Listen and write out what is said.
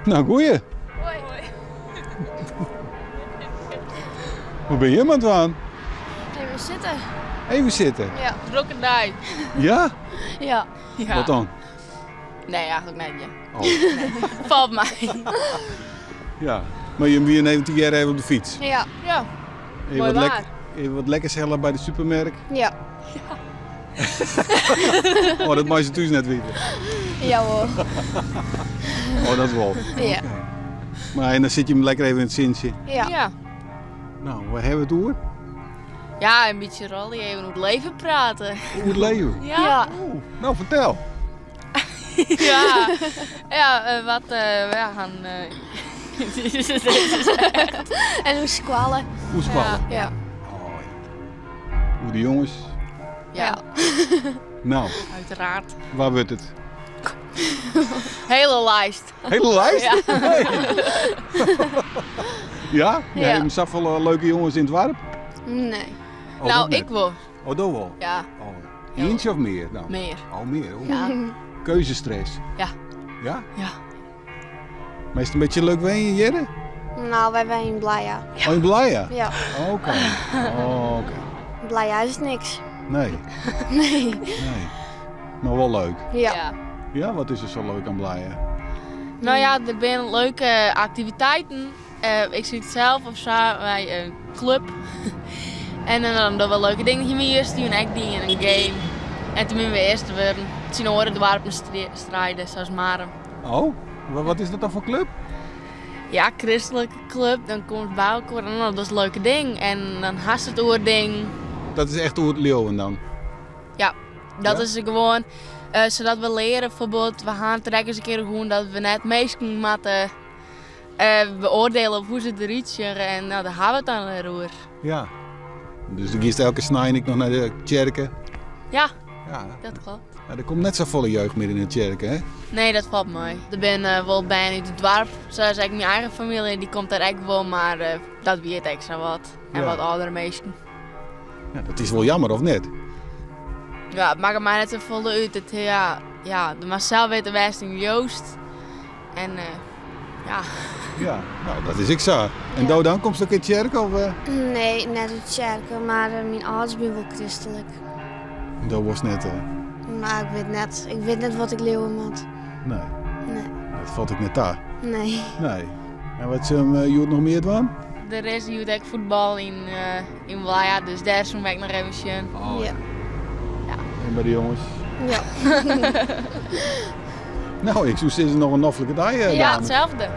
Nou, goeie. Hoi. Hoe ben je aan het doen? Even zitten. Even zitten. Ja, rokkendij. Ja? Ja. Wat dan? Nee, eigenlijk net, ja. Oh. Valt mij. Ja. Maar je moet even te jaren even op de fiets. Ja. Ja. Even Mooi wat, waar. even wat lekkers hellen bij de supermarkt. Ja. Oh, dat mag je thuis net weten. Ja hoor. Oh, dat is wel. Ja. Oké. Maar en dan zit je hem lekker even in het zintje. Ja. Nou, waar hebben we het over? Ja, een beetje rollen, even over het leven praten. Hoe het leven. Ja. Oeh, nou, vertel. Ja. Ja, we gaan... En hoe squallen. Hoe squallen? Ja. Oh, ja. Hoe de jongens. Ja. Nou, Uiteraard. waar wordt het? Hele lijst. Hele lijst? Ja. Nee. Ja? Ja. Ja. Je zag wel leuke jongens in het dorp? Nee. Oh, Nou, dat net. ik wel. Oh, dat wel? Ja. Oh. Eentje of meer dan? Meer. Oh, meer. Oh. Ja. Keuzestress. Ja. Ja? Ja. Maar is het een beetje leuk ween, Jere? Nou, wij zijn in Blaja. Oh, in Blaia? Ja. Oké. Oh, oké. Blaja is niks. Nee. Nee. Nee. Maar wel leuk. Ja. Ja. Ja, wat is er zo leuk aan Blaia? Nou ja, er zijn leuke activiteiten. Ik zit zelf of zo bij een club. En dan doen we leuke dingen hier. Sturen echt dingen in een game. En toen moeten we eerst weer zien horen de warpen strijden, zoals Maren. Oh, wat is dat dan voor club? Ja, christelijke club. Dan komt het bij elkaar en dat is een leuke ding. En dan haast het oording. Dat is echt hoe het leeuwen dan? Ja, dat Ja? is gewoon zodat we leren bijvoorbeeld, we gaan trekken eens een keer gewoon dat we net meesten moeten beoordelen op hoe ze eruit zien en nou, daar gaan we het dan weer over. Ja. Dus dan kiest elke snij nog naar de kerken. Ja, Ja. dat klopt. Ja, er komt net zo volle jeugd meer in de kerken, hè? Nee, dat valt mee. Er ben wel bij uit het dorp, zoals ik mijn eigen familie, die komt daar echt wel, maar dat weet extra wat. En Ja. wat oudere meesten. Ja, dat is wel jammer, of net? Ja, het maakt mij net zo vol uit. Het, ja, de Marcel weet de wijst in Joost. En ja. Ja, nou, dat is ik zo. En Ja. dan komt ze ook in de kerk? Of, Nee, net uit kerken, maar mijn ouders zijn wel christelijk. Dat was net, Maar ik weet net wat ik leeuwen moet. nee, Nee. dat valt ik net daar. Nee. Nee. En wat je nog meer doen? De rest doet ik voetbal in Blaja, dus daar is ik nog even zien. Oh, Ja. En bij de jongens? Ja. Nou, ik zou zeggen nog een noffelijke dag, Ja, dames. hetzelfde.